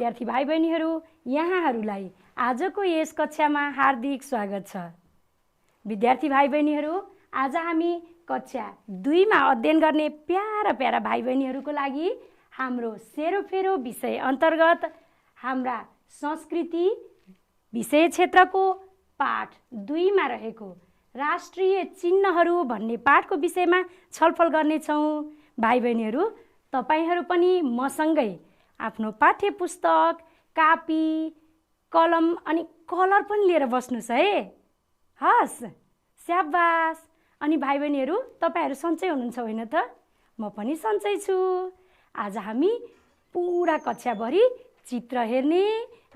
विद्यार्थी भाइ बहिनीहरू, यहाँहरूलाई आजको यस कक्षामा हार्दिक स्वागत छ। विद्यार्थी भाइ बहिनीहरू, आज हामी कक्षा 2 मा अध्ययन गर्ने प्यारा प्यारा भाइ बहिनीहरूको लागि हाम्रो सेरोफेरो विषय अन्तर्गत हाम्रा संस्कृति विषय क्षेत्रको पाठ 2 मा रहेको राष्ट्रिय चिन्हहरू भन्ने पाठको विषयमा छलफल गर्नेछौँ। भाइ बहिनीहरू, तपाईहरू पनि मसँगै आफ्नो पाठ्य पुस्तक, कापी, कलम अनि कलर पनि लिएर बस्नुस् है। हस्, स्याबास। अनि भाइ बहिनीहरू, तपाईहरू सन्चै हुनुहुन्छ होइन त? म पनि सन्चै छु। आज हामी पुरा कक्षाभरि चित्र हेर्ने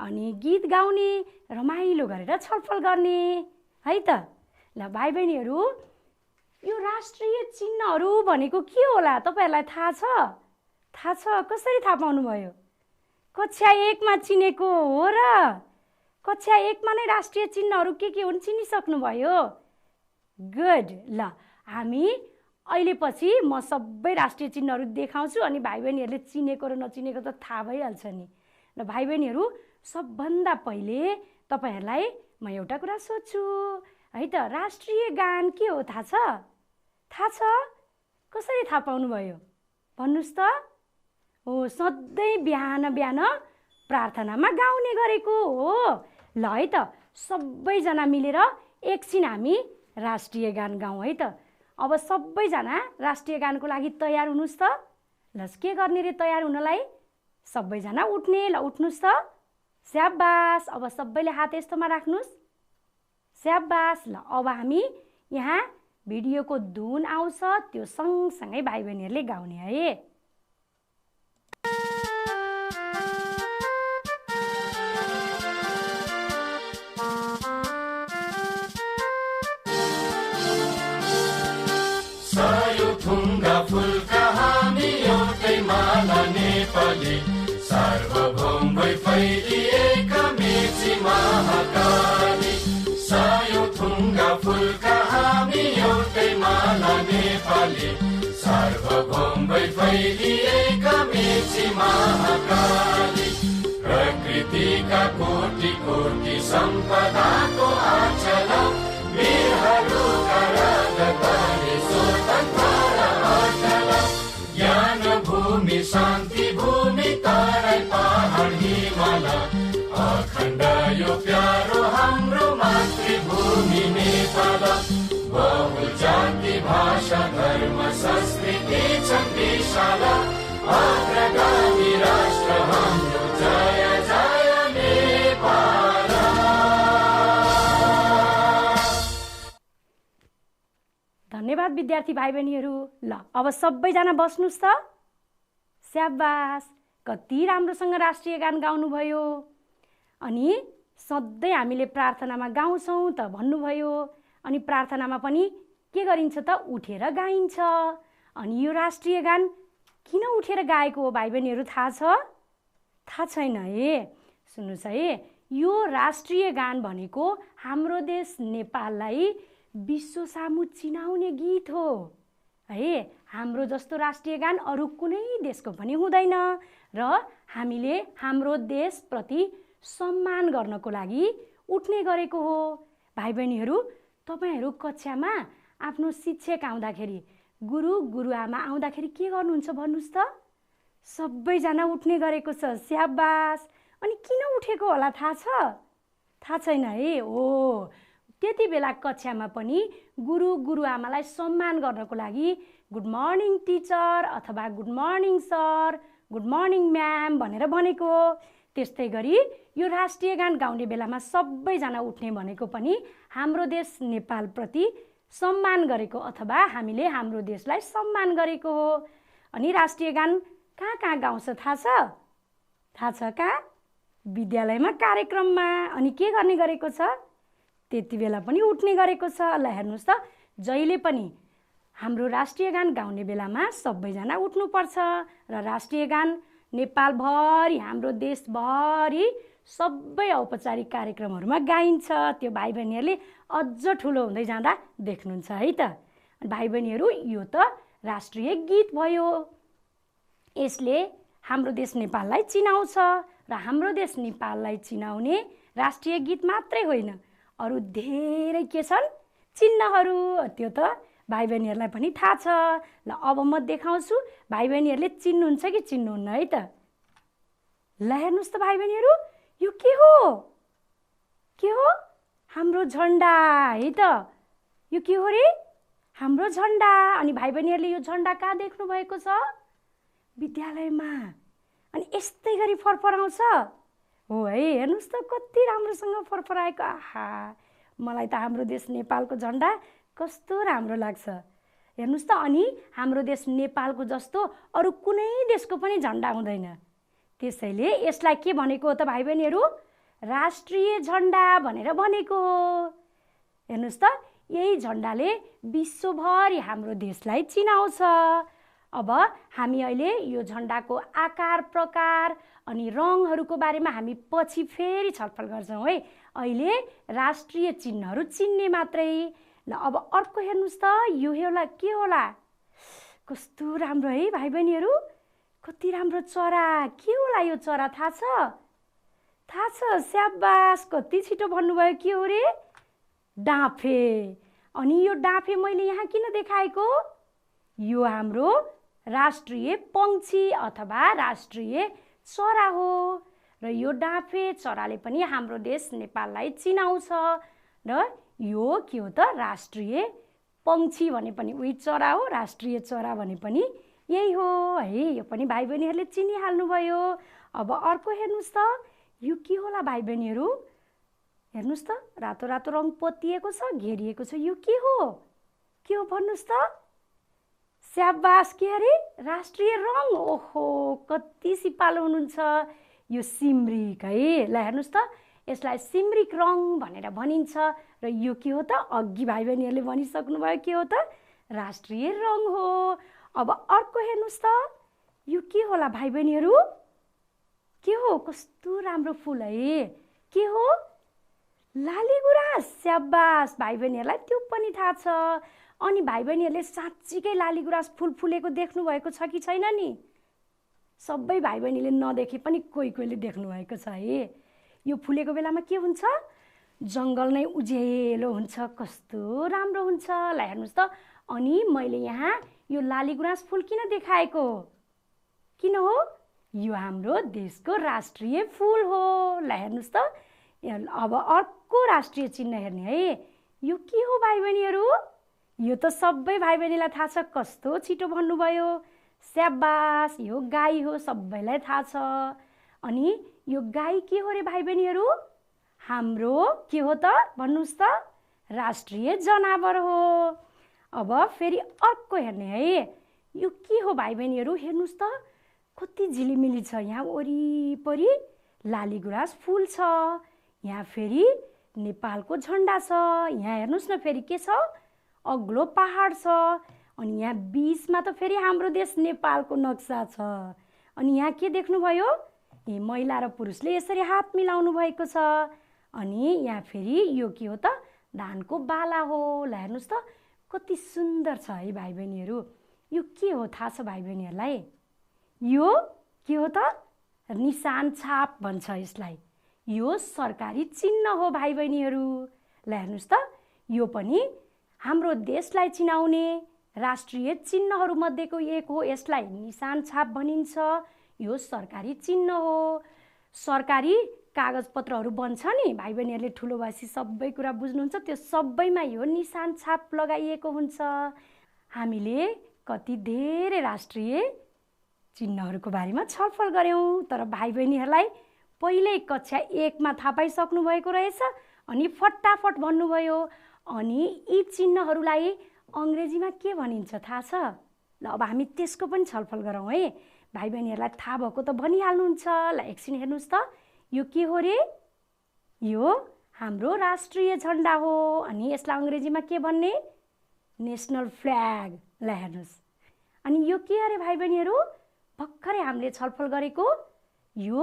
अनि गीत गाउने, रमाइलो गरेर छलफल गर्ने है त। ल भाइ बहिनीहरू, यो राष्ट्रिय चिन्हहरू भनेको के होला तपाईहरुलाई थाहा छ? थाहा छ? कसरी थाहा पाउनुभयो? कक्षा 1 मा चिनेको हो र? कक्षा 1 मा नै राष्ट्रिय चिन्हहरू के हुन् चिनिसक्नुभयो? गुड। ल हामी अहिले पछि म सबै राष्ट्रिय चिन्हहरू देखाउँछु अनि भाइ बहिनीहरूले चिनेको र नचिनेको त थाहा भइहाल्छ नि। ल भाइ बहिनीहरू, सबभन्दा पहिले तपाईहरुलाई म एउटा कुरा सोध्छु है त, राष्ट्रिय गान के हो थाहा छ? थाहा छ? कसरी थाहा पाउनुभयो? भन्नुस् त। हो, सधैँ बिहान बिहान प्रार्थनामा गाउने गरेको हो। ल है त, सबैजना मिलेर एकछिन हामी राष्ट्रिय गान गाउँ है त। अब सबैजना राष्ट्रिय गानको लागि तयार हुनुस् त। ल के गर्ने रे तयार हुनलाई? सबैजना उठ्ने। ल उठ्नुस् त। स्याबास। अब सबैले हात यस्तोमा राख्नुस्। स्याबास। ल अब हामी यहाँ भिडियोको धुन आउँछ, त्यो सँगसँगै भाइ बहिनीहरूले गाउने है। सायो थुङ्गा फुलका हामी एउटै माला नेपाली, सार्वभौम भई फैलिएका मेची महाकाली। सायो थुङ्गा फुलका हामी एउटै माला नेपाली, सार्वभौम भई फैलिएका मेची महाकाली। प्रकृतिका कोटि कोटि सम्पदाको आचल, वीरहरूका रगतले स्वतन्त्र र अचल। ज्ञान भूमि, शान्ति भूमि, तराई पहाड हिमाल, अखण्ड यो प्यारो हाम्रो मातृभूमि नेपाल। बहु जाति भाषा धर्म संस्कृति छन् विशाल, अग्रगामी राष्ट्र हाम्रो जय जय नेपाल। धन्यवाद विद्यार्थी भाइ बहिनीहरू। ल अब सबैजना बस्नुस् त। स्याबास। कति राम्रोसँग राष्ट्रिय गान गाउनुभयो। अनि सधैँ हामीले प्रार्थनामा गाउँछौँ त भन्नुभयो। अनि प्रार्थनामा पनि के गरिन्छ त? उठेर गाइन्छ। अनि यो राष्ट्रिय गान किन उठेर गाएको हो भाइ बहिनीहरू थाहा छ? थाहा छैन है? सुन्नुहोस् है, यो राष्ट्रिय गान भनेको हाम्रो देश नेपाललाई विश्व सामु चिनाउने गीत हो है। हाम्रो जस्तो राष्ट्रिय गान अरू कुनै देशको पनि हुँदैन र हामीले हाम्रो देशप्रति सम्मान गर्नको लागि उठ्ने गरेको हो। भाइ बहिनीहरू, तपाईहरू कक्षामा आफ्नो शिक्षक आउँदाखेरि, गुरु गुरुआमा आउँदाखेरि के गर्नुहुन्छ भन्नुस् त? सबैजना उठ्ने गरेको छ। स्याबास। अनि किन उठेको होला थाहा छ? थाहा छैन है? हो, त्यति बेला कक्षामा पनि गुरु गुरुआमालाई सम्मान गर्नको लागि गुड मर्निङ टिचर अथवा good morning sir, good morning ma'am भनेर भनेको। त्यस्तै गरी यो राष्ट्रिय गान गाउने बेलामा सबैजना उठ्ने भनेको पनि हाम्रो देश नेपालप्रति सम्मान गरेको अथवा हामीले हाम्रो देशलाई सम्मान गरेको हो। अनि राष्ट्रिय गान कहाँ कहाँ गाउँछ थाहा छ? थाहा छ कहाँ? विद्यालयमा कार्यक्रममा। अनि के गर्ने गरेको छ? त्यति बेला पनि उठ्ने गरेको छ। ल हेर्नुहोस् त, जहिले पनि हाम्रो राष्ट्रिय गान गाउने बेलामा सबैजना उठ्नुपर्छ र राष्ट्रिय गान नेपालभरि, हाम्रो देशभरि सबै औपचारिक कार्यक्रमहरूमा गाइन्छ। त्यो भाइ बहिनीहरूले अझ ठुलो हुँदै जाँदा देख्नुहुन्छ है त। भाइ बहिनीहरू, यो त राष्ट्रिय गीत भयो। यसले हाम्रो देश नेपाललाई चिनाउँछ र हाम्रो देश नेपाललाई चिनाउने राष्ट्रिय गीत मात्रै होइन, अरू धेरै के छन् चिन्हहरू। त्यो त भाइ बहिनीहरूलाई पनि थाहा छ। ल अब म देखाउँछु भाइ बहिनीहरूले चिन्नुहुन्छ कि चिन्नुहुन्न है त। ल हेर्नुहोस् त भाइ बहिनीहरू, यो के हो? के हो? हाम्रो झन्डा है त। यो के हो रे? हाम्रो झन्डा। अनि भाइ बहिनीहरूले यो झन्डा कहाँ देख्नु भएको छ? विद्यालयमा। अनि यस्तै गरी फरफराउँछ हो है। हेर्नुहोस् त कति राम्रोसँग फरफराएको। आहा, मलाई त हाम्रो देश नेपालको झन्डा कस्तो राम्रो लाग्छ। हेर्नुहोस् त। अनि हाम्रो देश नेपालको जस्तो अरू कुनै देशको पनि झन्डा हुँदैन। त्यसैले यसलाई के भनेको हो त भाइ बहिनीहरू? राष्ट्रिय झन्डा भनेर भनेको हो। हेर्नुहोस् त, यही झन्डाले विश्वभरि हाम्रो देशलाई चिनाउँछ। अब हामी अहिले यो झन्डाको आकार प्रकार अनि रङहरूको बारेमा हामी पछि फेरि छलफल गर्छौँ है। अहिले राष्ट्रिय चिन्हहरू चिन्ने मात्रै। ल अब अर्को हेर्नुहोस् त, यो होला के होला? कस्तो राम्रो है भाइ बहिनीहरू, कति राम्रो चरा। के होला यो चरा थाहा छ? थाहा छ? स्याबास, कति छिटो भन्नुभयो। के हो रे? डाँफे। अनि यो डाँफे मैले यहाँ किन देखाएको? यो हाम्रो राष्ट्रिय पंक्षी अथवा राष्ट्रिय चरा हो। र यो डाँफे चराले पनि हाम्रो देश नेपाललाई चिनाउँछ। र यो के हो त? राष्ट्रिय पंक्षी भने पनि उही चरा हो, राष्ट्रिय चरा भने पनि यही हो है। यो पनि भाइ बहिनीहरूले चिनिहाल्नुभयो। अब अर्को हेर्नुहोस् त, यो के होला भाइ बहिनीहरू? हेर्नुहोस् त, रातो रातो रङ पोतिएको छ, घेरिएको छ। यो के हो? के हो भन्नुहोस् त? स्याबास, के अरे? राष्ट्रिय रङ। ओहो, कति सिपालु हुनुहुन्छ। यो सिमरिक है। ल हेर्नुहोस् त, यसलाई सिमरिक रङ भनेर भनिन्छ। र यो के हो त? अघि भाइ बहिनीहरूले भनिसक्नुभयो के हो त? राष्ट्रिय रङ हो। अब अर्को हेर्नुहोस् त, यो के होला भाइ बहिनीहरू? के हो? कस्तो राम्रो फुल है। के हो? लालीगुराँस। स्याबास, भाइ बहिनीहरूलाई त्यो पनि थाहा छ। अनि भाइ बहिनीहरूले साँच्चीकै लालीगुराँस फुल फुलेको देख्नु भएको छ कि छैन नि? सबै भाइ बहिनीले नदेखे पनि कोही कोहीले देख्नु भएको छ है। यो फुलेको बेलामा के हुन्छ? जङ्गल नै उज्यालो हुन्छ। कस्तो राम्रो हुन्छ। ल हेर्नुहोस् त। अनि मैले यहाँ यो लालीगुराँस फुल किन देखाएको? किन हो? यो हाम्रो देशको राष्ट्रिय फुल हो। ल हेर्नुहोस् त। अब अर्को राष्ट्रिय चिन्ह हेर्ने है। यो के हो भाइ बहिनीहरू? यो त सबै भाइ बहिनीलाई थाहा छ। कस्तो छिटो भन्नुभयो। स्याबास, यो गाई हो, सबैलाई थाहा छ। अनि यो गाई के हो रे भाइ बहिनीहरू? हाम्रो के हो त? भन्नुहोस् त। राष्ट्रिय जनावर हो। अब फेरि अर्को हेर्ने है। यो के हो भाइ बहिनीहरू? हेर्नुहोस् त, कति झिलिमिली छ। यहाँ वरिपरि लालीगुराँस फुल छ। यहाँ फेरि नेपालको झन्डा छ। यहाँ हेर्नुहोस् न, फेरि के छ? अग्लो पहाड छ। अनि यहाँ बीचमा त फेरि हाम्रो देश नेपालको नक्सा छ। अनि यहाँ के देख्नुभयो? यी महिला र पुरुषले यसरी हात मिलाउनु भएको छ। अनि यहाँ फेरि यो के हो त? धानको बाला हो। ल हेर्नुहोस् त, कति सुन्दर छ है भाइ बहिनीहरू। यो के हो थाहा छ भाइ बहिनीहरूलाई? यो के हो त? निशान छाप भन्छ यसलाई। यो सरकारी चिन्ह हो भाइ बहिनीहरू। ल हेर्नुहोस् त, यो पनि हाम्रो देशलाई चिनाउने राष्ट्रिय चिन्हहरू मध्येको एक हो। यसलाई निशान छाप भनिन्छ। यो सरकारी चिन्ह हो। सरकारी कागजपत्रहरू बन्छ नि, भाइ बहिनीहरूले ठुलो भएपछि सबै कुरा बुझ्नुहुन्छ। त्यो सबैमा यो निशान छाप लगाइएको हुन्छ। हामीले कति धेरै राष्ट्रिय चिन्हहरूको बारेमा छलफल गऱ्यौँ। तर भाइ बहिनीहरूलाई पहिल्यै कक्षा 1 मा थाहा पाइसक्नु भएको रहेछ। अनि फटाफट भन्नुभयो। अनि यी चिन्हहरूलाई अङ्ग्रेजीमा के भनिन्छ थाहा छ? ल अब हामी त्यसको पनि छलफल गरौँ है। भाइ बहिनीहरूलाई थाहा भएको त भनिहाल्नुहुन्छ। ल एकछिन हेर्नुहोस् त, यो के हो रे? यो हाम्रो राष्ट्रिय झन्डा हो। अनि यसलाई अङ्ग्रेजीमा के भन्ने? National flag. ल हेर्नुहोस्। अनि यो के अरे भाइ बहिनीहरू? भर्खरै हामीले छलफल गरेको यो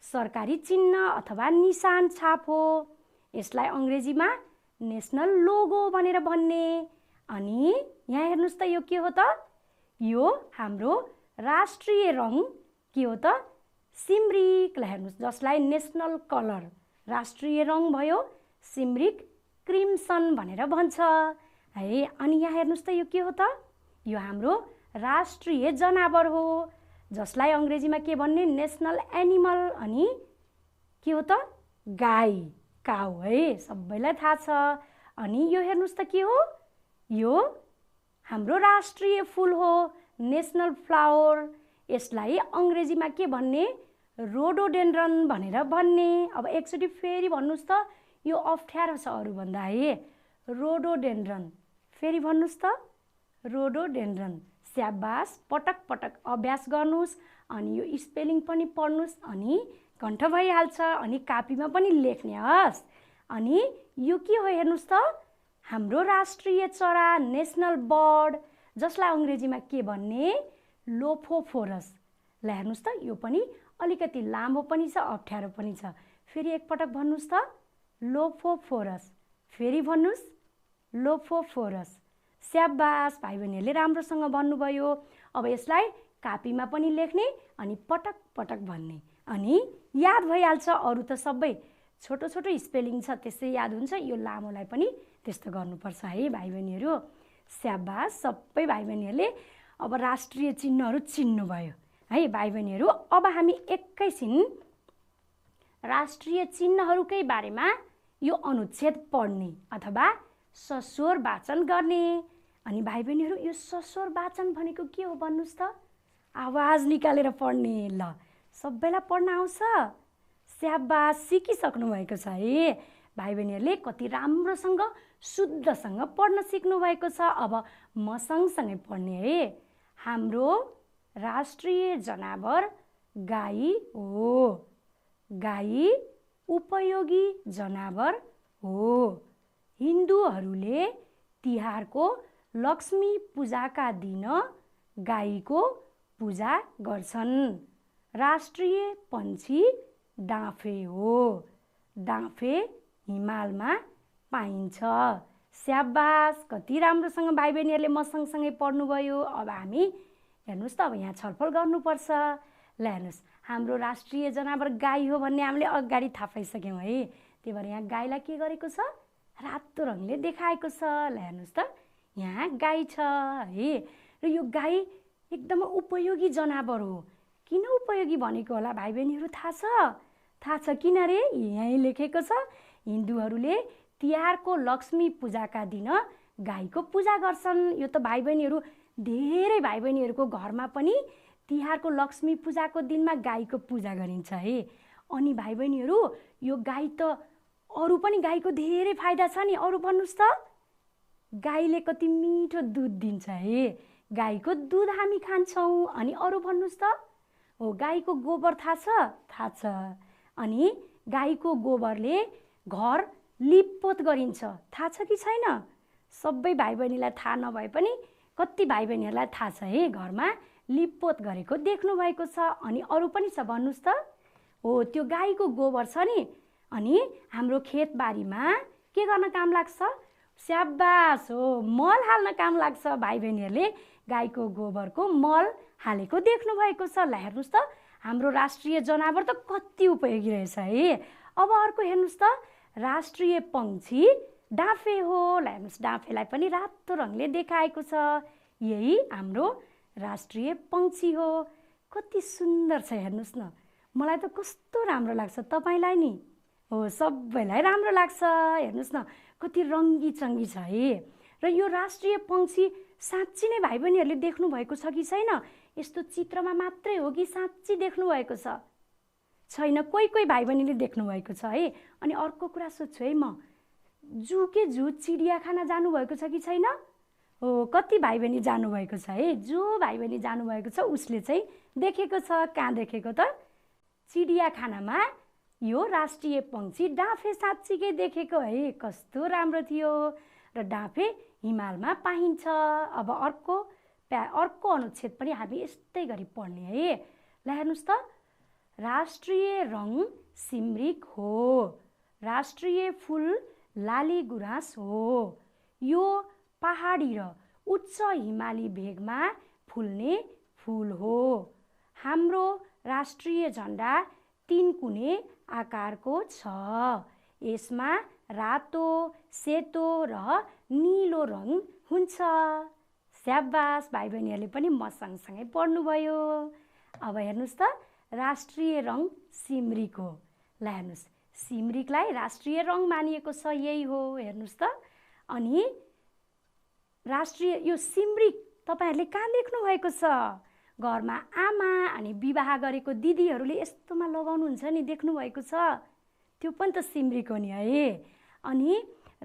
सरकारी चिन्ह अथवा निशान छाप हो। यसलाई अङ्ग्रेजीमा नेसनल लोगो भनेर भन्ने। अनि यहाँ हेर्नुहोस् त, यो के हो त? यो हाम्रो राष्ट्रिय रङ के हो त? सिमरिक, ल हेर्नुहोस्, जसलाई नेसनल कलर, राष्ट्रिय रङ भयो सिमरिक क्रिम्सन भनेर भन्छ है। अनि यहाँ हेर्नुहोस् त यो के हो त? यो हाम्रो राष्ट्रिय जनावर हो, जसलाई अङ्ग्रेजीमा के भन्ने? National animal. अनि के हो त? गाई, काउ है, सबैलाई थाहा छ। अनि यो हेर्नुहोस् त के हो? यो हाम्रो राष्ट्रिय फुल हो, नेसनल फ्लावर। यसलाई अङ्ग्रेजीमा के भन्ने? रोडोडेन्ड्रन भनेर भन्ने। अब एकचोटि फेरि भन्नुहोस् त, यो अप्ठ्यारो छ अरूभन्दा है। रोडोडेन्ड्रन, फेरि भन्नुहोस् त, रोडोडेन्ड्रन। स्याबास, पटक पटक अभ्यास गर्नुहोस्। अनि यो स्पेलिङ पनि पढ्नुहोस्, अनि कण्ठ भइहाल्छ। अनि कापीमा पनि लेख्ने हस्। अनि यो के हो हेर्नुहोस् त? हाम्रो राष्ट्रिय चरा, नेसनल बर्ड, जसलाई अङ्ग्रेजीमा के भन्ने? लोफोफोरस। ल हेर्नुहोस् त, यो पनि अलिकति लामो पनि छ, अप्ठ्यारो पनि छ। फेरि एकपटक भन्नुहोस् त, लोफोफोरस। फेरि भन्नुहोस्, लोफोफोरस। स्याबास, भाइ बहिनीहरूले राम्रोसँग भन्नुभयो। अब यसलाई कापीमा पनि लेख्ने अनि पटक पटक भन्ने, अनि याद भइहाल्छ। अरू त सबै छोटो छोटो स्पेलिङ छ, त्यसै याद हुन्छ। यो लामोलाई पनि त्यस्तो गर्नुपर्छ है भाइ बहिनीहरू। स्याबास, सबै भाइ बहिनीहरूले अब राष्ट्रिय चिन्हहरू चिन्नुभयो है भाइ बहिनीहरू। अब हामी एकैछिन राष्ट्रिय चिन्हहरूकै बारेमा यो अनुच्छेद पढ्ने अथवा सस्वर वाचन गर्ने। अनि भाइ बहिनीहरू, यो सस्वर वाचन भनेको के हो भन्नुहोस् त? आवाज निकालेर पढ्ने। ल, सबैलाई पढ्न आउँछ? स्याबास, सिकिसक्नु भएको छ है भाइ बहिनीहरूले। कति राम्रोसँग शुद्धसँग पढ्न सिक्नु भएको छ। अब म सँगसँगै पढ्ने है। हाम्रो राष्ट्रिय जनावर गाई हो। गाई उपयोगी जनावर हो। हिन्दूहरूले तिहारको लक्ष्मी पूजाका दिन गाईको पूजा गर्छन्। राष्ट्रिय पन्छी डाँफे हो। डाँफे हिमालमा पाइन्छ। स्याबास, कति राम्रोसँग भाइ बहिनीहरूले म सँगसँगै पढ्नुभयो। अब हामी हेर्नुहोस् त, अब यहाँ छलफल गर्नुपर्छ। ल हेर्नुहोस्, हाम्रो राष्ट्रिय जनावर गाई हो भन्ने हामीले अगाडि थाहा पाइसक्यौँ है। त्यही भएर यहाँ गाईलाई के गरेको छ? रातो रङले देखाएको छ। ल हेर्नुहोस् त, यहाँ गाई छ है। र यो गाई एकदम उपयोगी जनावर हो। किन उपयोगी भनेको होला भाइ बहिनीहरू थाहा छ? थाहा छ, किन रे? यहीँ लेखेको छ, हिन्दूहरूले तिहारको लक्ष्मी पूजाका दिन गाईको पूजा गर्छन्। यो त भाइ बहिनीहरू धेरै भाइ बहिनीहरूको घरमा पनि तिहारको लक्ष्मी पूजाको दिनमा गाईको पूजा गरिन्छ है। अनि भाइ बहिनीहरू, यो गाई त अरू पनि गाईको धेरै फाइदा छ नि। अरू भन्नुहोस् त? गाईले कति मिठो दुध दिन्छ है। गाईको दुध हामी खान्छौँ। अनि अरू भन्नुहोस् त? हो, गाईको गोबर थाहा छ? थाहा छ। अनि गाईको गोबरले घर लिपपोत गरिन्छ। थाहा छ कि छैन? सबै भाइ बहिनीलाई थाहा नभए पनि कति भाइ बहिनीहरूलाई थाहा छ है। घरमा लिपपोत गरेको देख्नु भएको छ। अनि अरू पनि छ, भन्नुहोस् त? हो, त्यो गाईको गोबर छ नि, अनि हाम्रो खेतबारीमा के गर्न काम लाग्छ? स्याबास, हो, मल हाल्न काम लाग्छ। भाइ बहिनीहरूले गाईको गोबरको मल हालेको देख्नु भएको छ। ल हेर्नुहोस् त, हाम्रो राष्ट्रिय जनावर त कति उपयोगी रहेछ है। अब अर्को हेर्नुहोस् त, राष्ट्रिय पक्षी डाँफे हो। ल हेर्नुहोस्, डाँफेलाई पनि रातो रङले देखाएको छ। यही हाम्रो राष्ट्रिय पक्षी हो। कति सुन्दर छ हेर्नुहोस् न। मलाई त कस्तो राम्रो लाग्छ, तपाईँलाई नि? हो, सबैलाई राम्रो लाग्छ। हेर्नुहोस् न, कति रङ्गी चङ्गी छ है। र यो राष्ट्रिय पक्षी साँच्ची नै भाइ बहिनीहरूले देख्नु भएको छ कि छैन? यस्तो चित्रमा मात्रै हो कि साँच्ची देख्नु भएको छ? छैन, कोही कोही भाइ बहिनीले देख्नु भएको छ है। अनि अर्को कुरा सोध्छु है म, जू चिडियाखाना जानुभएको छ कि छैन? हो, कति भाइ बहिनी जानुभएको छ है। जो भाइ बहिनी जानुभएको छ उसले चाहिँ देखेको छ। कहाँ देखेको त? चिडियाखानामा यो राष्ट्रिय पक्षी डाँफे साँच्चीकै देखेको है। कस्तो राम्रो थियो। र डाँफे हिमालमा पाइन्छ। अब अर्को अनुच्छेद पनि हामी यस्तै गरी पढ्ने है। ल हेर्नुहोस् त, राष्ट्रिय रङ सिमरिक हो। राष्ट्रिय फुल लाली गुराँस हो। यो पहाडी र उच्च हिमाली भेगमा फुल्ने फुल हो। हाम्रो राष्ट्रिय झन्डा 3 कुने आकारको छ। यसमा रातो, सेतो र नीलो रङ हुन्छ। स्याबास, भाइ बहिनीहरूले पनि म सँगसँगै पढ्नुभयो। अब हेर्नुहोस् त राष्ट्रिय रङ सिमरिक हो। ल हेर्नुहोस्, सिमरिकलाई राष्ट्रिय रङ मानिएको छ, यही हो। हेर्नुहोस् त अनि राष्ट्रिय यो सिमरिक तपाईहरूले कहाँ देख्नु भएको छ? घरमा आमा अनि विवाह गरेको दिदीहरूले यस्तोमा लगाउनुहुन्छ नि, देख्नु भएको छ? त्यो पनि त सिमरिक हो नि है। अनि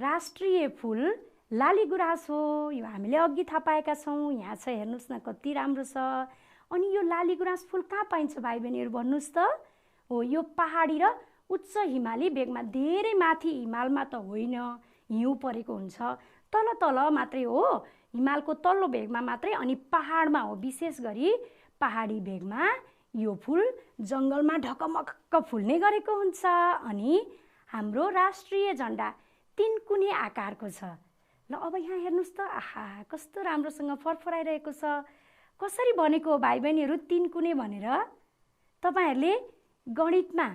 राष्ट्रिय फुल लालीगुराँस हो। यो हामीले अघि थाहा पाएका छौँ। यहाँ छ, हेर्नुहोस् न कति राम्रो छ। अनि यो लालीगुराँस फुल कहाँ पाइन्छ भाइ बहिनीहरू भन्नुहोस् त? हो, यो पहाडी र उच्च हिमाली भेगमा, धेरै माथि हिमालमा त होइन, हिउँ परेको हुन्छ, तल तल मात्रै हो, हिमालको तल्लो भेगमा मात्रै, अनि पहाडमा हो। विशेष गरी पहाडी भेगमा यो फुल जङ्गलमा ढकमक्क फुल्ने गरेको हुन्छ। अनि हाम्रो राष्ट्रिय झन्डा 3 कुने आकारको छ। ल अब यहाँ हेर्नुहोस् त, आहा कस्तो राम्रोसँग फरफराइरहेको छ। कसरी बनेको हो भाइ बहिनीहरू 3 कुने भनेर? तपाईँहरूले गणितमा,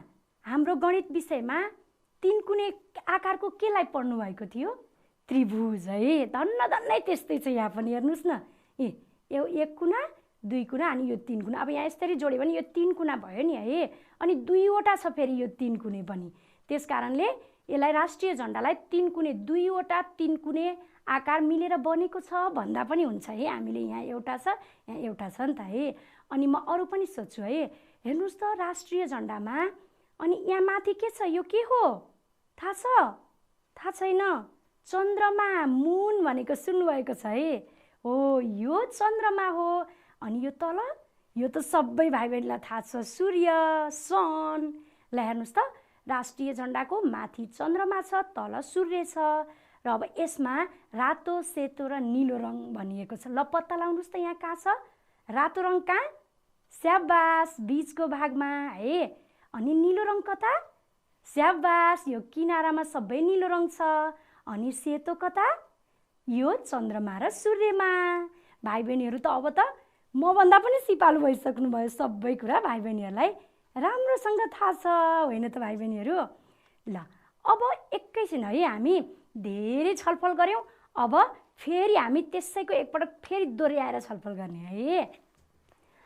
हाम्रो गणित विषयमा 3 कुने आकारको केलाई पढ्नु भएको थियो? त्रिभुज है। धन्न धन्नै त्यस्तै छ यहाँ पनि। हेर्नुहोस् न, यो 1 कुना, 2 कुना अनि यो 3 कुना। अब यहाँ यसरी जोड्यो भने यो 3 कुना भयो नि है। अनि 2वटा छ फेरि यो 3 कुने पनि। त्यस कारणले यसलाई राष्ट्रिय झन्डालाई 3 कुने, 2वटा 3 कुने आकार मिलेर बनेको छ भन्दा पनि हुन्छ है। हामीले यहाँ एउटा छ, यहाँ एउटा छ नि त है। अनि म अरू पनि सोध्छु है। हेर्नुहोस् त राष्ट्रिय झन्डामा, अनि यहाँ माथि के छ? यो के हो थाहा छ? थाहा छैन? चन्द्रमा, मुन भनेको सुन्नुभएको छ है। हो, यो चन्द्रमा हो। अनि यो तल, यो त सबै भाइ बहिनीलाई थाहा छ, सूर्य, सन। ल हेर्नुहोस् त राष्ट्रिय झन्डाको माथि चन्द्रमा छ, तल सूर्य छ। र अब यसमा रातो, सेतो र नीलो रङ भनिएको छ। ल पत्ता लगाउनुहोस् त यहाँ कहाँ छ रातो रङ? कहाँ? स्याबास, बीचको भागमा है। अनि नीलो रङ कता? स्याबास, यो किनारामा सबै नीलो रङ छ। अनि सेतो कता? यो चन्द्रमा र सूर्यमा। भाइ बहिनीहरू त अब त मभन्दा पनि सिपालु भइसक्नु भयो। सबै कुरा भाइ बहिनीहरूलाई राम्रोसँग थाहा छ होइन त भाइ बहिनीहरू? ल अब एकैछिन है, हामी धेरै छलफल गऱ्यौँ। अब फेरि हामी त्यसैको एकपटक फेरि दोहोऱ्याएर छलफल गर्ने है।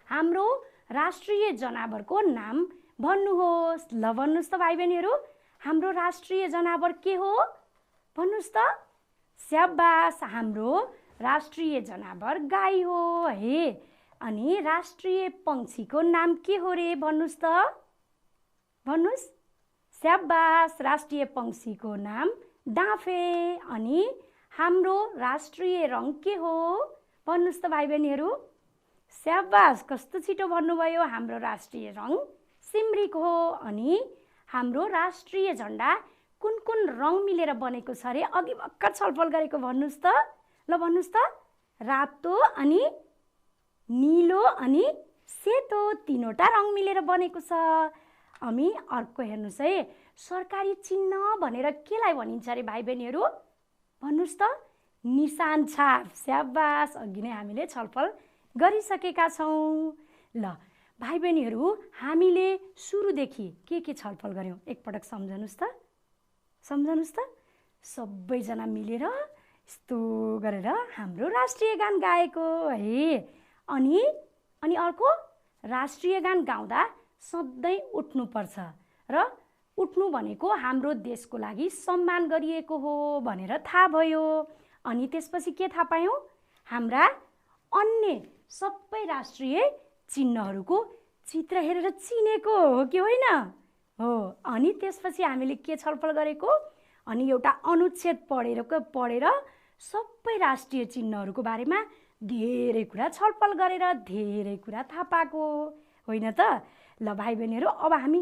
हाम्रो राष्ट्रिय जनावरको नाम भन्नुहोस्। ल भन्नुहोस् त भाइ बहिनीहरू, हाम्रो राष्ट्रिय जनावर के हो? भन्नुहोस् त। स्याबास, हाम्रो राष्ट्रिय जनावर गाई हो है। अनि राष्ट्रिय पक्षीको नाम के हो रे? भन्नुहोस् त। भन्नुहोस्। स्याबास, राष्ट्रिय पक्षीको नाम डाँफे। अनि हाम्रो राष्ट्रिय रङ के हो? भन्नुहोस् त भाइ बहिनीहरू। स्याबास, कस्तो छिटो भन्नुभयो। हाम्रो राष्ट्रिय रङ सिमरिक हो। अनि हाम्रो राष्ट्रिय झन्डा कुन कुन रङ मिलेर बनेको छ अरे? अघि भर्खर छलफल गरेको भन्नुहोस् त। ल भन्नुहोस् त। रातो अनि नीलो अनि सेतो, 3वटा रङ मिलेर बनेको छ। अनि अर्को हेर्नुहोस् है, सरकारी चिन्ह भनेर केलाई भनिन्छ अरे भाइ बहिनीहरू? भन्नुहोस् त। निशान छाप। स्याबास, अघि नै हामीले छलफल गरिसकेका छौँ। ल भाइ बहिनीहरू, हामीले सुरुदेखि के छलफल गऱ्यौँ एकपटक सम्झनुहोस् त। सम्झनुहोस् त। सबैजना मिलेर यस्तो गरेर हाम्रो राष्ट्रिय गान गाएको है। अनि अर्को, राष्ट्रिय गान गाउँदा सधैँ उठ्नुपर्छ र उठ्नु भनेको हाम्रो देशको लागि सम्मान गरिएको हो भनेर थाहा भयो। अनि त्यसपछि के थाहा पायौँ? हाम्रा अन्य सबै राष्ट्रिय चिन्हहरूको चित्र हेरेर चिनेको हो कि होइन? हो। अनि त्यसपछि हामीले के छलफल गरेको? अनि एउटा अनुच्छेद पढेर सबै राष्ट्रिय चिन्हहरूको बारेमा धेरै कुरा छलफल गरेर धेरै कुरा थाहा पाएको होइन त? ल भाइ बहिनीहरू, अब हामी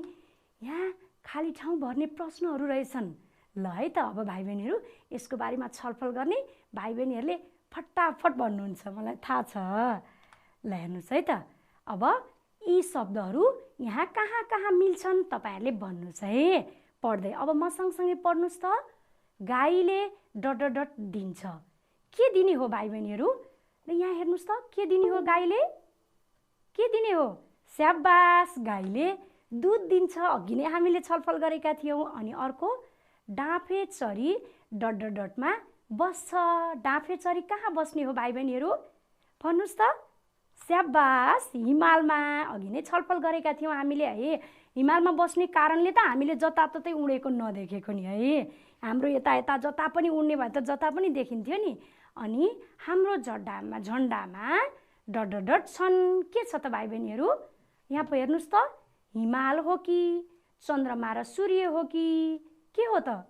यहाँ खाली ठाउँ भर्ने प्रश्नहरू रहेछन्। ल है त, अब भाइ बहिनीहरू यसको बारेमा छलफल गर्ने। भाइ बहिनीहरूले फटाफट भन्नुहुन्छ, मलाई थाहा छ। ल हेर्नुहोस् है त। अब यी शब्दहरू यहाँ कहाँ कहाँ मिल्छन् तपाईँहरूले भन्नुहोस् है। पढ्दै अब म सँगसँगै पढ्नुहोस् त। गाईले ... दिन्छ। के दिने हो भाइ बहिनीहरू? ल यहाँ हेर्नुहोस् त, के दिने हो गाईले? के दिने हो? स्याबास गाईले दुध दिन्छ, अघि नै हामीले छलफल गरेका थियौँ। अनि अर्को डाँफे चरी डट डट डटमा बस्छ। डाँफे चरी कहाँ बस्ने हो भाइ बहिनीहरू भन्नुहोस् त? स्याबास हिमालमा। अघि नै छलफल गरेका थियौँ हामीले है। हिमालमा बस्ने कारणले त हामीले जताततै उडेको नदेखेको नि है। हाम्रो यता यता जता पनि उड्ने भए त जता पनि देखिन्थ्यो नि। अनि हाम्रो झन्डामा डट डट डट छन्। के छ त भाइ बहिनीहरू? यहाँ पो हेर्नुहोस् त, हिमाल हो कि चन्द्रमा र सूर्य हो कि के हो त?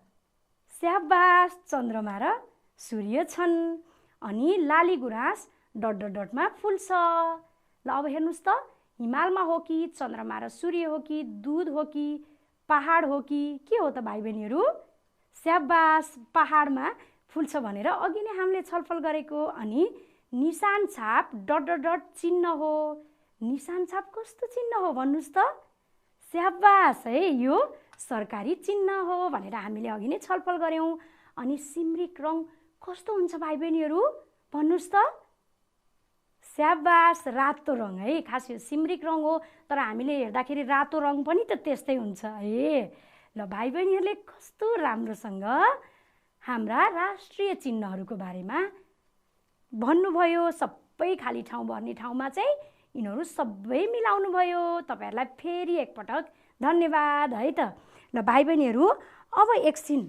स्याबास चन्द्रमा र सूर्य छन्। अनि लाली गुराँस डट डट डटमा फुल्छ। ल अब हेर्नुहोस् त, हिमालमा हो कि चन्द्रमा र सूर्य हो कि दुध हो कि पहाड हो कि के हो त भाइ बहिनीहरू? स्याबास पहाडमा फुल्छ भनेर अघि नै हामीले छलफल गरेको। अनि निशान छाप डट डट डट चिन्ह हो। निशान छाप कस्तो चिन्ह हो भन्नुहोस् त? स्याबास है, यो सरकारी चिन्ह हो भनेर हामीले अघि नै छलफल गऱ्यौँ। अनि सिम्रिक रङ कस्तो हुन्छ भाइ बहिनीहरू भन्नुहोस् त? स्याबास रातो रङ है। खास यो सिम्रिक रङ हो, तर हामीले हेर्दाखेरि रातो रङ पनि त त्यस्तै हुन्छ है। ल भाइ बहिनीहरूले कस्तो राम्रोसँग हाम्रा राष्ट्रिय चिन्हहरूको बारेमा भन्नुभयो। सबै खाली ठाउँ भर्ने ठाउँमा चाहिँ यिनीहरू सबै मिलाउनु भयो। तपाईँहरूलाई फेरि एकपटक धन्यवाद है त। ल भाइ बहिनीहरू अब एकछिन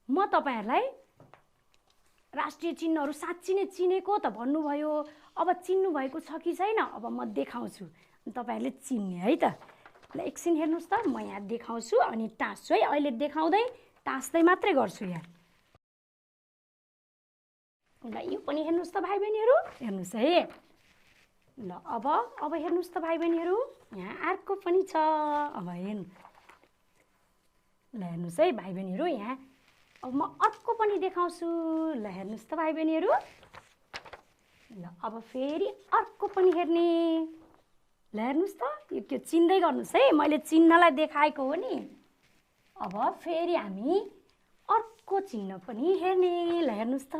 म तपाईँहरूलाई राष्ट्रिय चिन्हहरू साँच्ची नै चिनेको त भन्नुभयो। अब चिन्नु भएको छ कि छैन अब म देखाउँछु, तपाईँहरूले चिन्ने है त। ल एकछिन हेर्नुहोस् त, म यहाँ देखाउँछु अनि टाँस्छु है। अहिले देखाउँदै टाँस्दै मात्रै गर्छु यहाँ। ल यो पनि हेर्नुहोस् त भाइ बहिनीहरू, हेर्नुहोस् है। ल अब हेर्नुहोस् त भाइ बहिनीहरू, यहाँ अर्को पनि छ। अब हेर्नु, ल हेर्नुहोस् है भाइ बहिनीहरू, यहाँ अब म अर्को पनि देखाउँछु। ल हेर्नुहोस् त भाइ बहिनीहरू। ल अब फेरि अर्को पनि हेर्ने। ल हेर्नुहोस् त, यो के चिन्दै गर्नुहोस् है, मैले चिन्हलाई देखाएको हो नि। अब फेरि हामी अर्को चिन्ह पनि हेर्ने। ल हेर्नुहोस् त,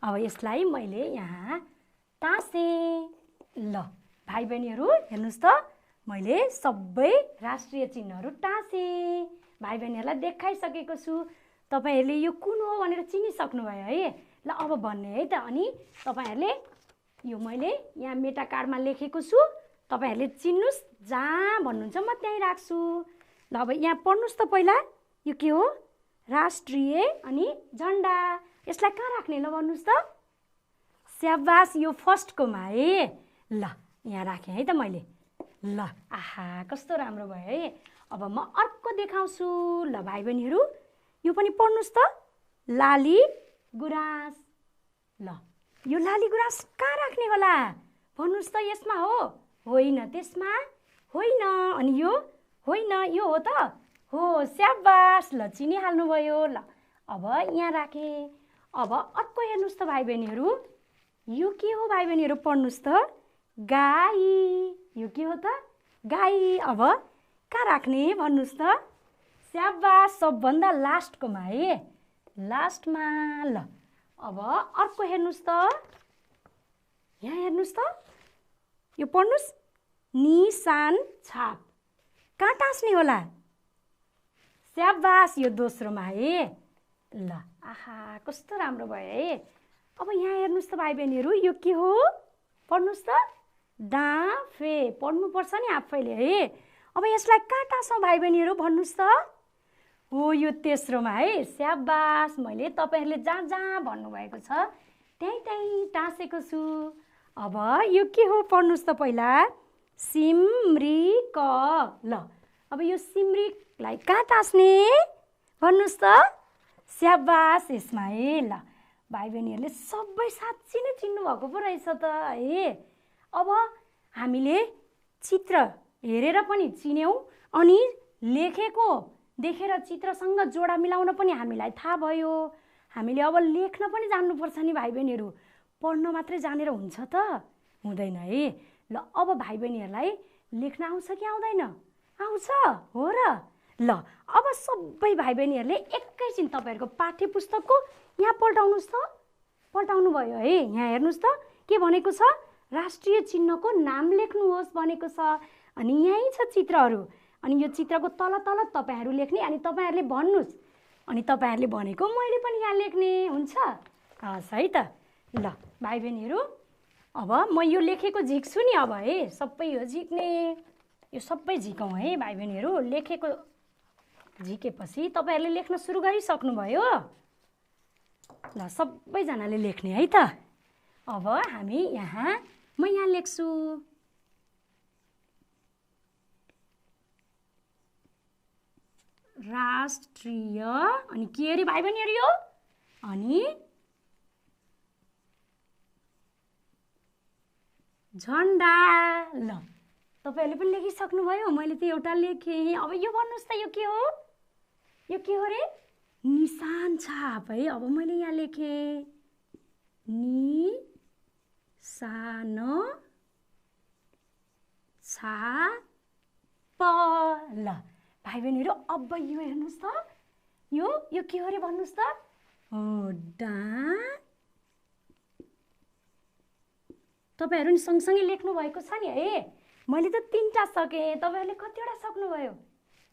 अब यसलाई मैले यहाँ टाँसेँ। ल भाइ बहिनीहरू हेर्नुहोस् त, मैले सबै राष्ट्रिय चिन्हहरू टाँसेँ। भाइ बहिनीहरूलाई देखाइसकेको छु। तपाईँहरूले यो कुन हो भनेर चिनिसक्नुभयो है। ल अब भन्ने है त। अनि तपाईँहरूले यो मैले यहाँ मेटा कार्डमा लेखेको छु, तपाईँहरूले चिन्नुहोस्, जहाँ भन्नुहुन्छ म त्यहीँ राख्छु। ल अब यहाँ पढ्नुहोस् त पहिला, यो के हो? राष्ट्रिय अनि झन्डा। यसलाई कहाँ राख्ने ल भन्नुहोस् त? स्याबास, यो फर्स्टकोमा है। ल यहाँ राखेँ है त मैले। ल आहा कस्तो राम्रो भयो है। अब म अर्को देखाउँछु। ल भाइ बहिनीहरू यो पनि पढ्नुहोस् त, लाली गुराँस। ल यो लाली गुराँस कहाँ राख्ने होला भन्नुहोस् त? यसमा हो? होइन, त्यसमा होइन। अनि यो होइन, यो हो त? हो, स्याबास। ल चिनिहाल्नुभयो। ल अब यहाँ राखेँ। अब अर्को हेर्नुहोस् त भाइ बहिनीहरू, यो के हो भाइ बहिनीहरू पढ्नुहोस् त? गाई। यो के हो त? गाई। अब कहाँ राख्ने भन्नुहोस् त? स्याबास, सबभन्दा लास्टकोमा है, लास्टमा। ल अब अर्को हेर्नुहोस् त, यहाँ हेर्नुहोस् त, यो पढ्नुहोस्, निशान छाप। कहाँ टाँस्ने होला? स्याबास, यो दोस्रोमा है। ल आहा कस्तो राम्रो भयो है। अब यहाँ हेर्नुहोस् त भाइ बहिनीहरू, यो के हो पढ्नुहोस् त? डाँफे। पढ्नुपर्छ नि आफैले है। अब यसलाई कहाँ टाँसौँ भाइ बहिनीहरू भन्नुहोस् त? हो, यो तेस्रोमा है। स्याबास, मैले तपाईँहरूले जहाँ जहाँ भन्नुभएको छ त्यहीँ त्यहीँ टाँसेको छु। अब यो के हो पढ्नुहोस् त पहिला? सिम्रिक। ल अब यो सिम्रिकलाई कहाँ टाँस्ने भन्नुहोस् त? स्याबास, यसमा है। ल भाइ बहिनीहरूले सबै साँच्ची नै चिन्नुभएको पो रहेछ त है। अब हामीले चित्र हेरेर पनि चिन्यौँ अनि लेखेको देखेर चित्रसँग जोडा मिलाउन पनि हामीलाई थाहा भयो। हामीले अब लेख्न पनि जान्नुपर्छ नि भाइ बहिनीहरू। पढ्न मात्रै जानेर हुन्छ त? हुँदैन है। ल अब भाइ बहिनीहरूलाई लेख्न आउँछ कि आउँदैन? आउँछ हो र? ल अब सबै भाइ बहिनीहरूले एकैछिन तपाईँहरूको पाठ्य पुस्तकको यहाँ पल्टाउनुहोस् त। पल्टाउनु भयो है। यहाँ हेर्नुहोस् त के भनेको छ? राष्ट्रिय चिन्हको नाम लेख्नुहोस् भनेको छ। अनि यहीँ छ चित्रहरू। अनि यो चित्रको तल तल तपाईँहरू लेख्ने अनि तपाईँहरूले भन्नुहोस्। अनि तपाईँहरूले भनेको मैले पनि यहाँ लेख्ने हुन्छ। हस् है त। ल भाइ बहिनीहरू, अब म यो लेखेको झिक्छु नि। अब है सबै यो झिक्ने, यो सबै झिकौँ है भाइ बहिनीहरू। लेखेको झिकेपछि तपाईँहरूले लेख्न सुरु गरिसक्नुभयो। ल सबैजनाले लेख्ने है त। अब हामी म यहाँ लेख्छु राष्ट्रिय, अनि के अरे भाइ बहिनीहरू यो, अनि झन्डा। ल तपाईँहरूले पनि लेखिसक्नुभयो। मैले त एउटा लेखेँ। अब यो भन्नुहोस् त यो के हो? यो के हो रे? निशान छाप है। अब मैले यहाँ लेखेँ निशान छाप। ल भाइ बहिनीहरू, अब यो हेर्नुहोस् त, यो के हो रे भन्नुहोस् त? हो डाँठ। तपाईँहरू नि सँगसँगै लेख्नु भएको छ नि है। मैले त 3टा सकेँ, तपाईँहरूले कतिवटा सक्नुभयो?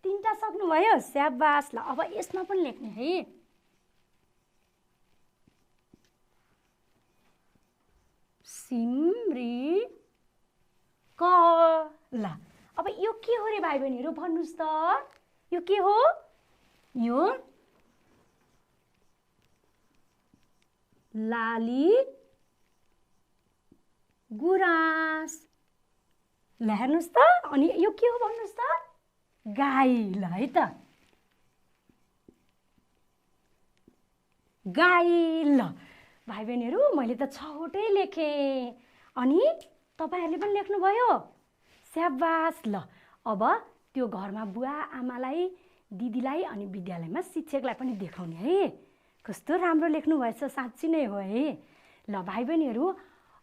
3टा सक्नुभयो। स्याबास। ल अब यसमा पनि लेख्ने है। सिमरी क। ल अब यो के हो रे भाइ बहिनीहरू भन्नुहोस् त? यो के हो? यो लाली गुराँस। ल हेर्नुहोस् त। अनि यो के हो भन्नुहोस् त? गाई। ल है त, गाई। ल भाइ बहिनीहरू, मैले त 6वटै लेखेँ। अनि तपाईँहरूले पनि लेख्नुभयो। स्याबास। ल अब त्यो घरमा बुवा आमालाई, दिदीलाई अनि विद्यालयमा शिक्षकलाई पनि देखाउने है। कस्तो राम्रो लेख्नु भएछ, साँच्ची नै हो है। ल भाइ बहिनीहरू,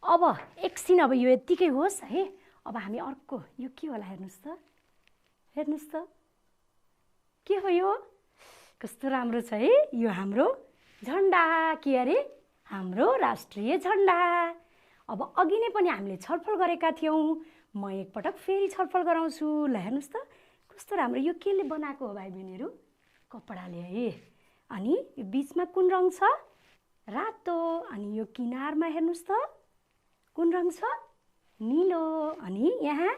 अब एकछिन अब यो यत्तिकै होस् है। अब हामी अर्को, यो के होला हेर्नुहोस् त, हेर्नुहोस् त के हो यो? कस्तो राम्रो छ है। यो हाम्रो झन्डा। के अरे? हाम्रो राष्ट्रिय झन्डा। अब अघि नै पनि हामीले छलफल गरेका थियौँ। म एकपटक फेरि छलफल गराउँछु। ल हेर्नुहोस् त कस्तो राम्रो। यो केले बनाएको हो भाइ बहिनीहरू? कपडाले है। अनि यो बिचमा कुन रङ छ? रातो। अनि यो किनारमा हेर्नुहोस् त कुन रङ छ? नीलो। अनि यहाँ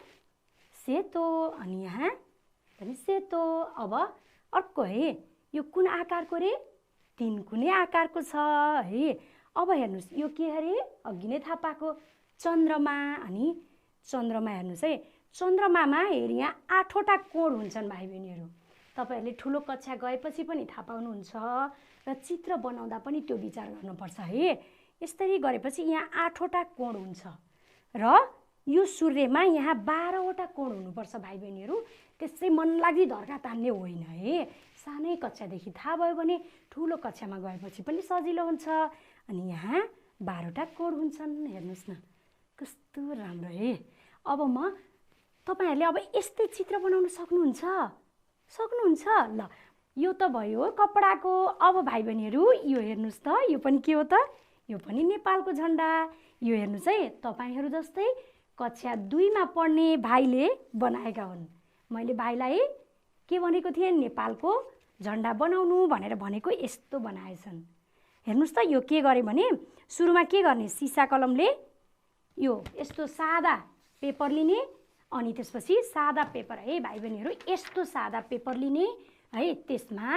सेतो, अनि यहाँ पनि सेतो। अब अर्को है, यो कुन आकारको रे? 3 कुने आकारको छ है। अब हेर्नुहोस् यो के अरे? अघि नै थाहा पाएको चन्द्रमा। अनि चन्द्रमा हेर्नुहोस् है। चन्द्रमामा हेर यहाँ 8वटा कोण हुन्छन् भाइ बहिनीहरू। तपाईँहरूले ठुलो कक्षा गएपछि पनि थाहा पाउनुहुन्छ र चित्र बनाउँदा पनि त्यो विचार गर्नुपर्छ है। यसरी गरेपछि यहाँ 8वटा कोण हुन्छ र यो सूर्यमा यहाँ 12वटा कोण हुनुपर्छ भाइ बहिनीहरू। त्यसै मनलाग्दी धर्का तान्ने होइन है। सानै कक्षादेखि थाहा भयो भने ठुलो कक्षामा गएपछि पनि सजिलो हुन्छ। अनि यहाँ 12वटा कोण हुन्छन्। हेर्नुहोस् न कस्तो राम्रो है। अब तपाईँहरूले अब यस्तै चित्र बनाउन सक्नुहुन्छ? सक्नुहुन्छ? ल यो त भयो कपडाको। अब भाइ बहिनीहरू यो हेर्नुहोस् त, यो पनि के हो त? यो पनि नेपालको झन्डा। यो हेर्नुहोस् है, तपाईँहरू जस्तै कक्षा 2मा पढ्ने भाइले बनाएका हुन्। मैले भाइलाई के भनेको थिएँ? नेपालको झन्डा बनाउनु भनेर भनेको। यस्तो बनाएछन्। हेर्नुहोस् त यो के गरे भने सुरुमा के गर्ने? सिसा कलमले यो यस्तो सादा पेपर लिने, अनि त्यसपछि सादा पेपर है भाइ बहिनीहरू, यस्तो सादा पेपर लिने है। त्यसमा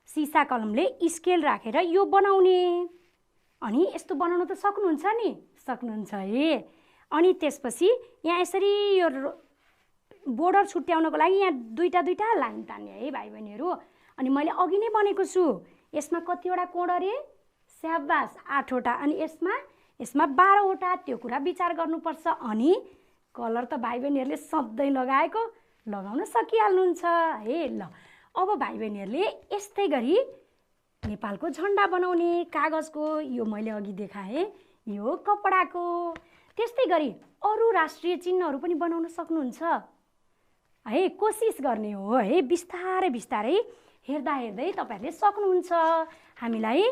सिसा कलमले स्केल राखेर यो बनाउने। अनि यस्तो बनाउन त सक्नुहुन्छ नि? सक्नुहुन्छ है। अनि त्यसपछि यहाँ यसरी यो बोर्डर छुट्याउनको लागि यहाँ 2टा लाइन तान्ने है भाइ बहिनीहरू। अनि मैले अघि नै भनेको छु यसमा कतिवटा कोण अरे? स्याबास 8वटा। अनि यसमा 12वटा। त्यो कुरा विचार गर्नुपर्छ। अनि कलर त भाइ बहिनीहरूले सधैँ लगाएको, लगाउन सकिहाल्नुहुन्छ है। ल अब भाइ बहिनीहरूले यस्तै गरी नेपालको झन्डा बनाउने कागजको, यो मैले अघि देखाएँ, यो कपडाको। त्यस्तै गरी अरू राष्ट्रिय चिन्हहरू पनि बनाउन सक्नुहुन्छ है। कोसिस गर्ने हो है। बिस्तारै बिस्तारै हेर्दा हेर्दै तपाईँहरूले सक्नुहुन्छ। हामीलाई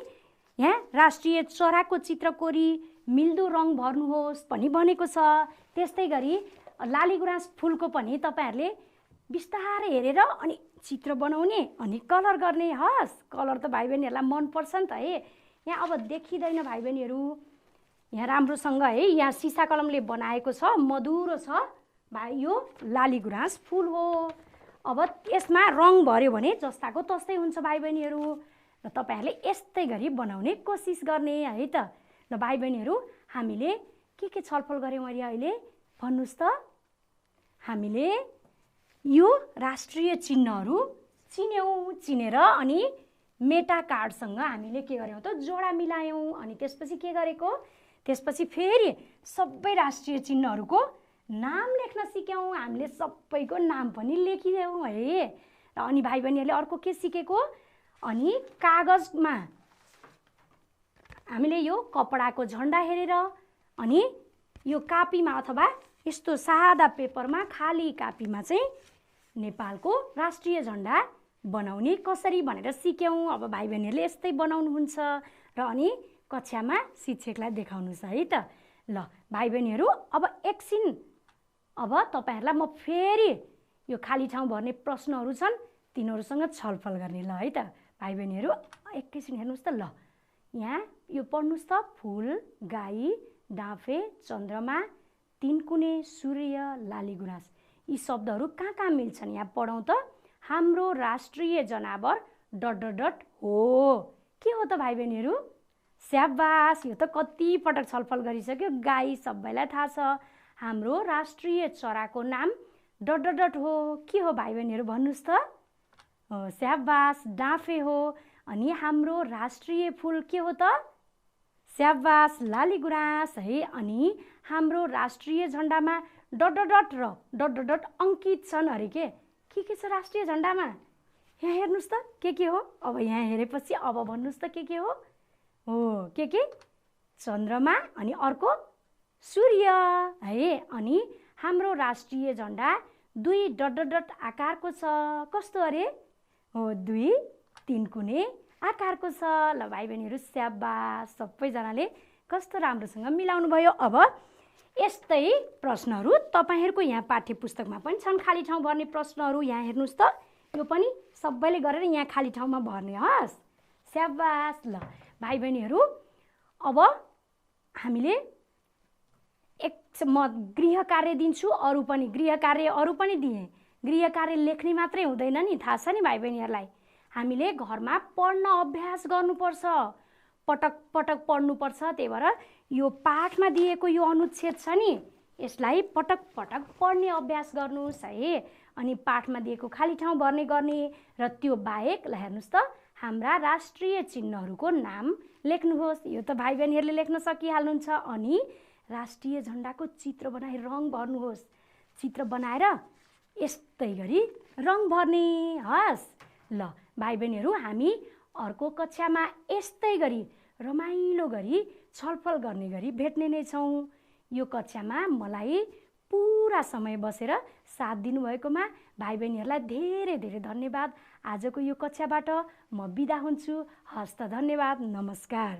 यहाँ राष्ट्रिय चराको चित्र कोरी मिल्दो रङ भर्नुहोस् पनि भनेको छ। त्यस्तै गरी लाली गुराँस फुलको पनि तपाईँहरूले बिस्तारै हेरेर अनि चित्र बनाउने अनि कलर गर्ने। हस्, कलर त भाइ बहिनीहरूलाई मनपर्छ नि त है। यहाँ अब देखिँदैन भाइ बहिनीहरू, यहाँ राम्रोसँग है, यहाँ सिसा कलमले बनाएको छ, मधुरो छ भाइ, यो लाली गुराँस फुल हो। अब यसमा रङ भर्यो भने जस्ताको तस्तै हुन्छ भाइ बहिनीहरू, र तपाईँहरूले यस्तै गरी बनाउने कोसिस गर्ने है त। ल भाइ बहिनीहरू, हामीले के छलफल गऱ्यौँ अहिले भन्नुहोस् त। हामीले यो राष्ट्रिय चिन्हहरू चिनेर अनि मेटा कार्डसँग हामीले के गर्यौँ त, जोडा मिलायौँ। अनि त्यसपछि के गरेको, त्यसपछि फेरि सबै राष्ट्रिय चिन्हहरूको नाम लेख्न सिक्यौँ। हामीले सबैको नाम पनि लेखिदियौँ है। र अनि भाइ बहिनीहरूले अर्को के सिकेको, अनि कागजमा हामीले यो कपडाको झन्डा हेरेर अनि यो कापीमा अथवा यस्तो सादा पेपरमा खाली कापीमा चाहिँ नेपालको राष्ट्रिय झन्डा बनाउने कसरी भनेर सिक्यौँ। अब भाइ बहिनीहरूले यस्तै बनाउनुहुन्छ र अनि कक्षामा शिक्षकलाई देखाउनुहोस् है त। ल भाइ बहिनीहरू, अब एकछिन अब तपाईँहरूलाई म फेरि यो खाली ठाउँ भर्ने प्रश्नहरू छन् तिनीहरूसँग छलफल गर्ने। ल है त भाइ बहिनीहरू, एकैछिन हेर्नुहोस् त। ल यहाँ यो पढ्नुहोस् त, फुल, गाई, डाँफे, चन्द्रमा, तिनकुने, सूर्य, लाली गुराँस, यी शब्दहरू कहाँ मिल्छन् यहाँ पढौँ त। हाम्रो राष्ट्रिय जनावर ... हो। के हो त भाइ बहिनीहरू? स्याबास, यो त कति पटक छलफल गरिसक्यो, गाई सबैलाई थाहा छ। हाम्रो राष्ट्रिय चराको नाम ... हो। के हो भाइ बहिनीहरू भन्नुहोस् त। स्याबास, डाँफे हो। अनि हाम्रो राष्ट्रिय फुल के हो त? स्याबास, लाली गुराँस है। अनि हाम्रो राष्ट्रिय झन्डामा ... र ... अंकित छन् अरे के छ राष्ट्रिय झन्डामा? यहाँ हेर्नुहोस् त के हो। अब यहाँ हेरेपछि अब भन्नुहोस् त के हो। हो, के चन्द्रमा अनि अर्को सूर्य है। अनि हाम्रो राष्ट्रिय झन्डा 2 ... आकारको छ। कस्तो अरे? हो, 2 तिनकुने आकारको छ। ल भाइ बहिनीहरू, स्याबास, सबैजनाले कस्तो राम्रोसँग मिलाउनु भयो। अब यस्तै प्रश्नहरू तपाईँहरूको यहाँ पाठ्य पुस्तकमा पनि छन्, खाली ठाउँ भर्ने प्रश्नहरू। यहाँ हेर्नुहोस् त, यो पनि सबैले गरेर यहाँ खाली ठाउँमा भर्ने। हस्, स्याबास। ल भाइ बहिनीहरू, अब हामीले म गृह कार्य दिन्छु, अरू पनि गृह कार्य दिएँ। गृह कार्य लेख्ने मात्रै हुँदैन नि, थाहा छ नि भाइ बहिनीहरूलाई। हामीले घरमा पढ्न अभ्यास गर्नुपर्छ, पटक पटक पढ्नुपर्छ। त्यही भएर यो पाठमा दिएको यो अनुच्छेद छ नि, यसलाई पटक पटक पढ्ने अभ्यास गर्नुहोस् है। अनि पाठमा दिएको खाली ठाउँ भर्ने गर्ने। र त्यो बाहेक ल हेर्नुहोस् त, हाम्रा राष्ट्रिय चिन्हहरूको नाम लेख्नुहोस्। यो त भाइ बहिनीहरूले लेख्न सकिहाल्नुहुन्छ। अनि राष्ट्रिय झन्डाको चित्र बनाएर रङ भर्नुहोस्। चित्र बनाएर यस्तै गरी रङ भर्ने। हस्, ल भाइ बहिनीहरू, हामी अर्को कक्षामा यस्तै गरी रमाइलो गरी छलफल गर्ने गरी भेट्ने नै छौँ। यो कक्षामा मलाई पुरा समय बसेर साथ दिनुभएकोमा भाइ बहिनीहरूलाई धेरै धेरै धन्यवाद। आजको यो कक्षाबाट म बिदा हुन्छु। हस्त, धन्यवाद, नमस्कार।